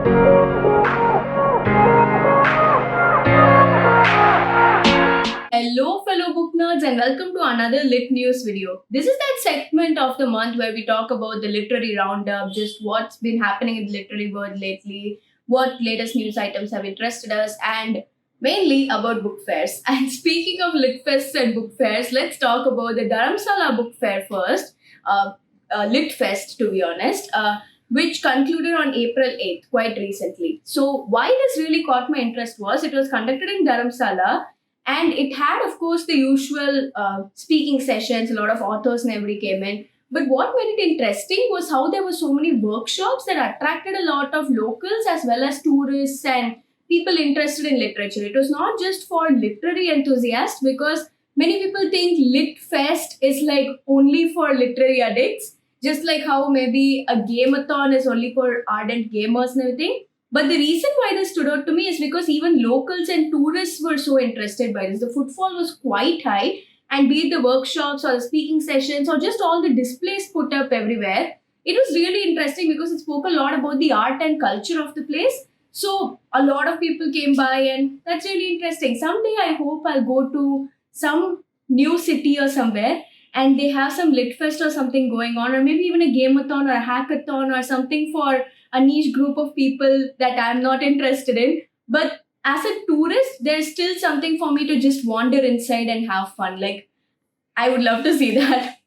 Hello, fellow book nerds, and welcome to another Lit News video. This is that segment of the month where we talk about the literary roundup, just what's been happening in the literary world lately, what latest news items have interested us, and mainly about book fairs. And speaking of lit fests and book fairs, let's talk about the Dharamsala Book Fair first, Lit Fest to be honest. Which concluded on April 8th, quite recently. So, why this really caught my interest was it was conducted in Dharamsala, and it had, of course, the usual speaking sessions, a lot of authors and everybody came in. But what made it interesting was how there were so many workshops that attracted a lot of locals as well as tourists and people interested in literature. It was not just for literary enthusiasts because many people think Lit Fest is like only for literary addicts, just like how maybe a gameathon is only for ardent gamers and everything. But the reason why this stood out to me is because even locals and tourists were so interested by this. The footfall was quite high, and be it the workshops or the speaking sessions or just all the displays put up everywhere, it was really interesting because it spoke a lot about the art and culture of the place. So a lot of people came by, and that's really interesting. Someday I hope I'll go to some new city or somewhere and they have some lit fest or something going on, or maybe even a gameathon or a hackathon or something for a niche group of people that I'm not interested in. But as a tourist, there's still something for me to just wander inside and have fun. Like, I would love to see that.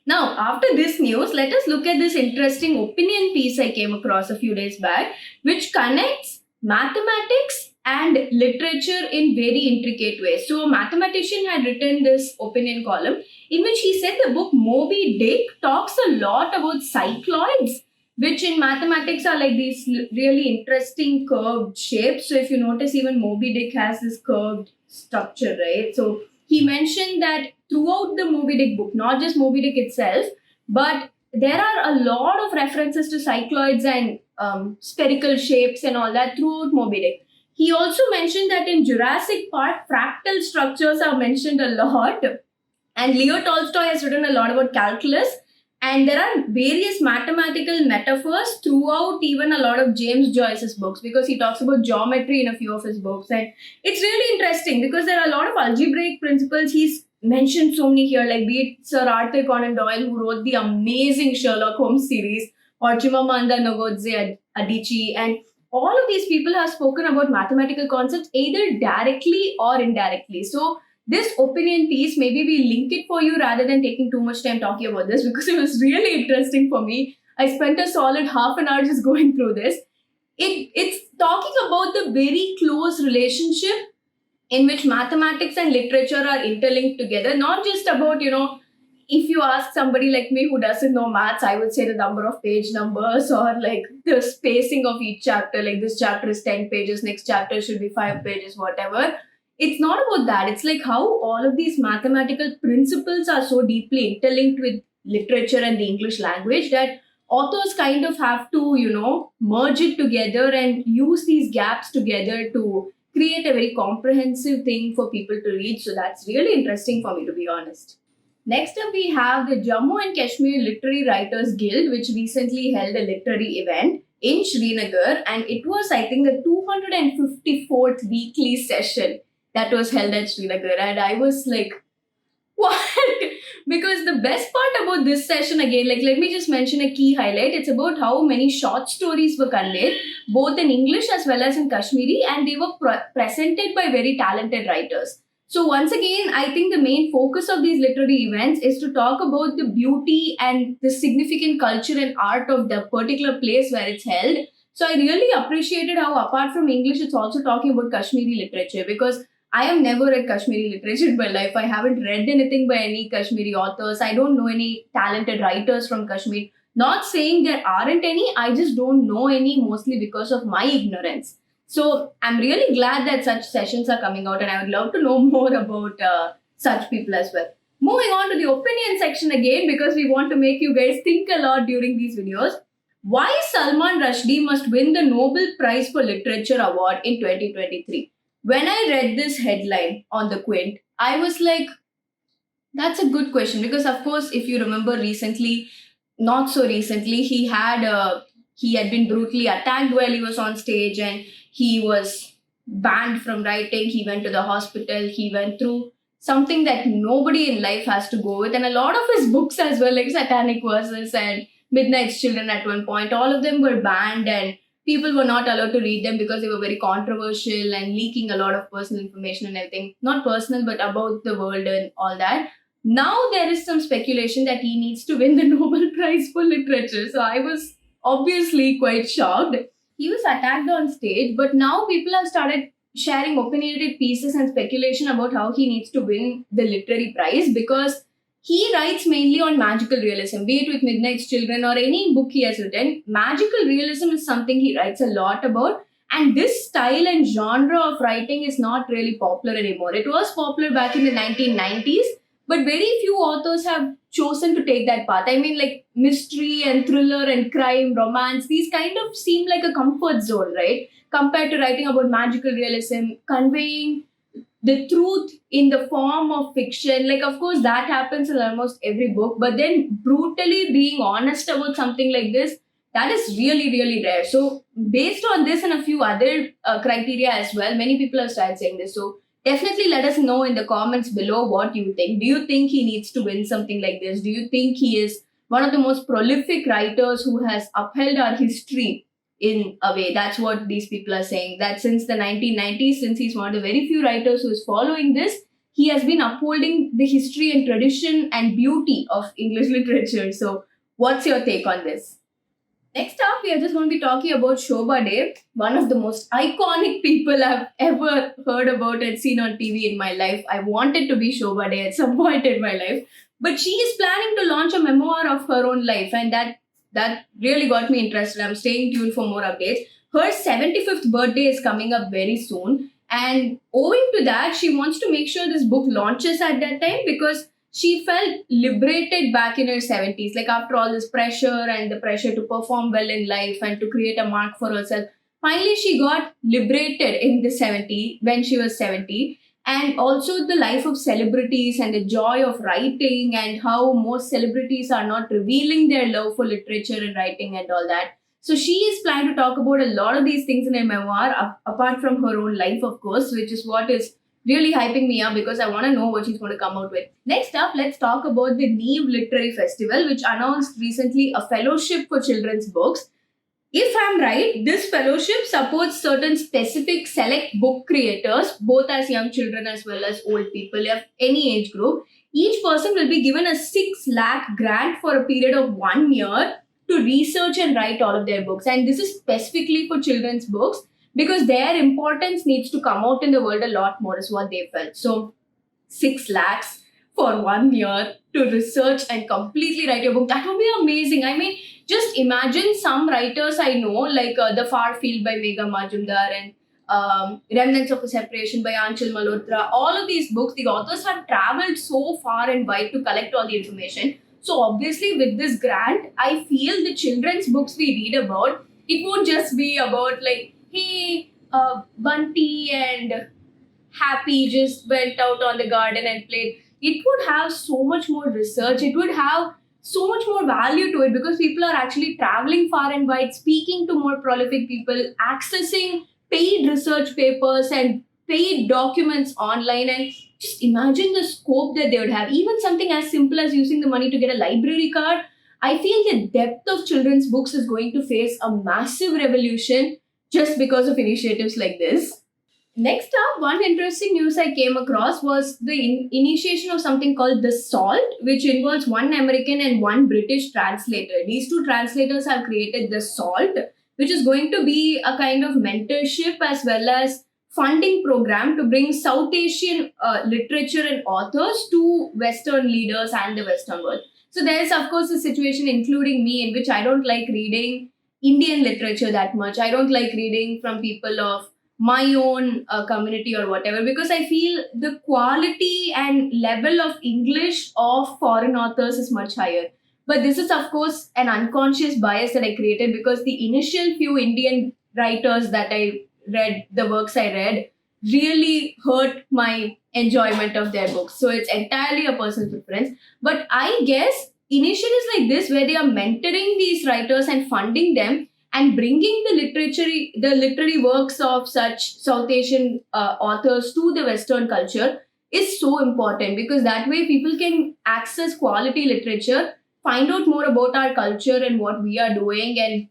Now, after this news, let us look at this interesting opinion piece I came across a few days back, which connects mathematics and literature in very intricate ways. So, a mathematician had written this opinion column in which he said the book Moby Dick talks a lot about cycloids, which in mathematics are like these really interesting curved shapes. So, if you notice, even Moby Dick has this curved structure, right? So, he mentioned that throughout the Moby Dick book, not just Moby Dick itself, but there are a lot of references to cycloids and spherical shapes and all that throughout Moby Dick. He also mentioned that in Jurassic Park, fractal structures are mentioned a lot. And Leo Tolstoy has written a lot about calculus. And there are various mathematical metaphors throughout even a lot of James Joyce's books because he talks about geometry in a few of his books. And it's really interesting because there are a lot of algebraic principles. He's mentioned so many here, like be it Sir Arthur Conan Doyle, who wrote the amazing Sherlock Holmes series, or Chimamanda Ngozi Adichie, and all of these people have spoken about mathematical concepts either directly or indirectly. So this opinion piece, maybe we link it for you rather than taking too much time talking about this because it was really interesting for me. I spent a solid half an hour just going through this. It's talking about the very close relationship in which mathematics and literature are interlinked together, not just about, if you ask somebody like me who doesn't know maths, I would say the number of page numbers or like the spacing of each chapter. Like this chapter is 10 pages, next chapter should be 5 pages, whatever. It's not about that. It's like how all of these mathematical principles are so deeply interlinked with literature and the English language that authors kind of have to, merge it together and use these gaps together to create a very comprehensive thing for people to read. So that's really interesting for me, to be honest. Next up, we have the Jammu and Kashmir Literary Writers Guild, which recently held a literary event in Srinagar. And it was, I think, the 254th weekly session that was held at Srinagar. And I was like, what? Because the best part about this session, again, like let me just mention a key highlight. It's about how many short stories were conveyed, both in English as well as in Kashmiri, and they were presented by very talented writers. So once again, I think the main focus of these literary events is to talk about the beauty and the significant culture and art of the particular place where it's held. So I really appreciated how apart from English, it's also talking about Kashmiri literature because I have never read Kashmiri literature in my life. I haven't read anything by any Kashmiri authors. I don't know any talented writers from Kashmir. Not saying there aren't any, I just don't know any mostly because of my ignorance. So I'm really glad that such sessions are coming out and I would love to know more about such people as well. Moving on to the opinion section again because we want to make you guys think a lot during these videos. Why Salman Rushdie must win the Nobel Prize for Literature Award in 2023? When I read this headline on the Quint, I was like, that's a good question because of course, if you remember recently, not so recently, he had he had been brutally attacked while he was on stage, and he was banned from writing. He went to the hospital. He went through something that nobody in life has to go with. And a lot of his books as well, like Satanic Verses and Midnight's Children at one point, all of them were banned, and people were not allowed to read them because they were very controversial and leaking a lot of personal information and everything. Not personal, but about the world and all that. Now there is some speculation that he needs to win the Nobel Prize for Literature. So I was obviously quite shocked. He was attacked on stage, but now people have started sharing opinionated pieces and speculation about how he needs to win the literary prize, because he writes mainly on magical realism, be it with Midnight's Children or any book he has written. Magical realism is something he writes a lot about. And this style and genre of writing is not really popular anymore. It was popular back in the 1990s, but very few authors have chosen to take that path. I mean, like mystery and thriller and crime, romance, these kind of seem like a comfort zone, right? Compared to writing about magical realism, conveying the truth in the form of fiction. Like, of course, that happens in almost every book, but then brutally being honest about something like this, that is really, really rare. So, based on this and a few other criteria as well, many people have started saying this. So, definitely let us know in the comments below what you think. Do you think he needs to win something like this? Do you think he is one of the most prolific writers who has upheld our history in a way? That's what these people are saying. That since the 1990s, since he's one of the very few writers who is following this, he has been upholding the history and tradition and beauty of English literature. So, what's your take on this? Next up, we are just going to be talking about Shobha De, one of the most iconic people I've ever heard about and seen on TV in my life. I wanted to be Shobha De at some point in my life, but she is planning to launch a memoir of her own life, and that really got me interested. I'm staying tuned for more updates. Her 75th birthday is coming up very soon, and owing to that, she wants to make sure this book launches at that time, because she felt liberated back in her 70s. Like, after all this pressure and the pressure to perform well in life and to create a mark for herself, finally she got liberated in the 70s when she was 70. And also the life of celebrities and the joy of writing, and how most celebrities are not revealing their love for literature and writing and all that. So she is planning to talk about a lot of these things in her memoir, apart from her own life, of course, which is what is really hyping me up, because I want to know what she's going to come out with. Next up, let's talk about the Neve Literary Festival, which announced recently a fellowship for children's books. If I'm right, this fellowship supports certain specific select book creators, both as young children as well as old people of any age group. Each person will be given a 6 lakh grant for a period of 1 year to research and write all of their books. And this is specifically for children's books, because their importance needs to come out in the world a lot more, is what they felt. So 6 lakhs for 1 year to research and completely write your book, that would be amazing. I mean, just imagine some writers I know, like The Far Field by Megha Majumdar and Remnants of a Separation by Anshul Malhotra. All of these books, the authors have traveled so far and wide to collect all the information. So obviously with this grant, I feel the children's books we read about, it won't just be about like, hey, Bunty and Happy just went out on the garden and played. It would have so much more research. It would have so much more value to it, because people are actually traveling far and wide, speaking to more prolific people, accessing paid research papers and paid documents online. And just imagine the scope that they would have. Even something as simple as using the money to get a library card. I feel the depth of children's books is going to face a massive revolution just because of initiatives like this. Next up, one interesting news I came across was the initiation of something called The Salt, which involves one American and one British translator. These two translators have created The Salt, which is going to be a kind of mentorship as well as funding program to bring South Asian literature and authors to Western leaders and the Western world. So there is, of course, a situation, including me, in which I don't like reading Indian literature that much. I don't like reading from people of my own community or whatever, because I feel the quality and level of English of foreign authors is much higher. But this is, of course, an unconscious bias that I created, because the initial few Indian writers that I read, the works I read, really hurt my enjoyment of their books. So it's entirely a personal preference. But I guess initiatives like this, where they are mentoring these writers and funding them, and bringing the literary works of such South Asian authors to the Western culture is so important, because that way people can access quality literature, find out more about our culture and what we are doing and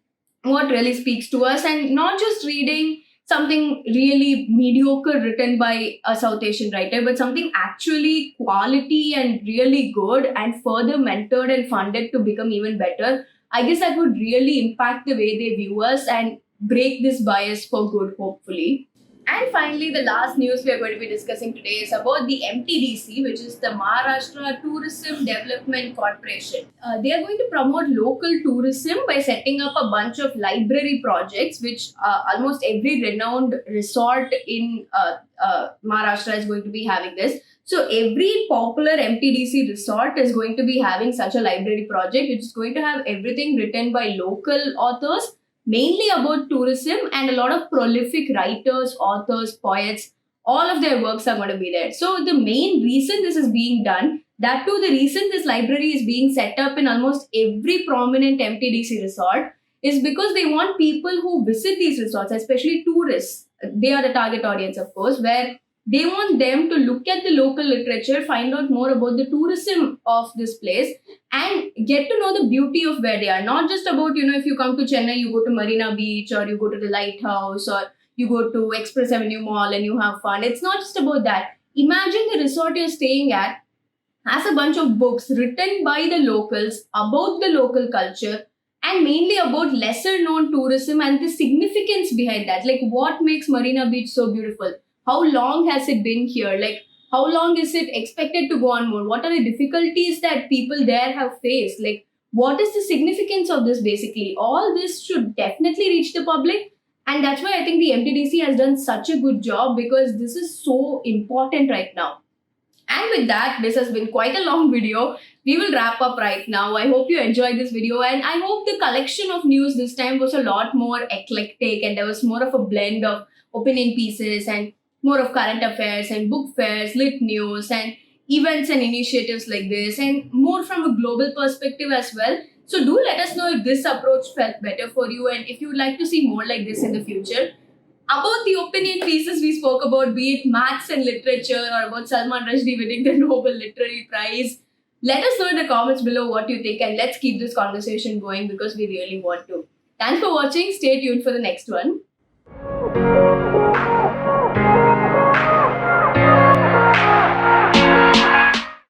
what really speaks to us, and not just reading something really mediocre written by a South Asian writer, but something actually quality and really good and further mentored and funded to become even better. I guess that would really impact the way they view us and break this bias for good, hopefully. And finally, the last news we are going to be discussing today is about the MTDC, which is the Maharashtra Tourism Development Corporation. They are going to promote local tourism by setting up a bunch of library projects, which almost every renowned resort in Maharashtra is going to be having this. So every popular MTDC resort is going to be having such a library project, which is going to have everything written by local authors, mainly about tourism, and a lot of prolific writers, authors, poets. All of their works are going to be there. So the main reason this is being done, that too the reason this library is being set up in almost every prominent MTDC resort, is because they want people who visit these resorts, especially tourists. They are the target audience, of course, where they want them to look at the local literature, find out more about the tourism of this place, and get to know the beauty of where they are. Not just about, if you come to Chennai, you go to Marina Beach, or you go to the Lighthouse, or you go to Express Avenue Mall and you have fun. It's not just about that. Imagine the resort you're staying at has a bunch of books written by the locals about the local culture, and mainly about lesser known tourism and the significance behind that. Like, what makes Marina Beach so beautiful? How long has it been here? Like, how long is it expected to go on more? What are the difficulties that people there have faced? Like, what is the significance of this basically? All this should definitely reach the public. And that's why I think the MTDC has done such a good job, because this is so important right now. And with that, this has been quite a long video. We will wrap up right now. I hope you enjoyed this video, and I hope the collection of news this time was a lot more eclectic, and there was more of a blend of opinion pieces and more of current affairs and book fairs, lit news, and events and initiatives like this, and more from a global perspective as well. So do let us know if this approach felt better for you, and if you would like to see more like this in the future. About the opinion pieces we spoke about, be it maths and literature, or about Salman Rushdie winning the Nobel Literary Prize, let us know in the comments below what you think, and let's keep this conversation going, because we really want to. Thanks for watching. Stay tuned for the next one.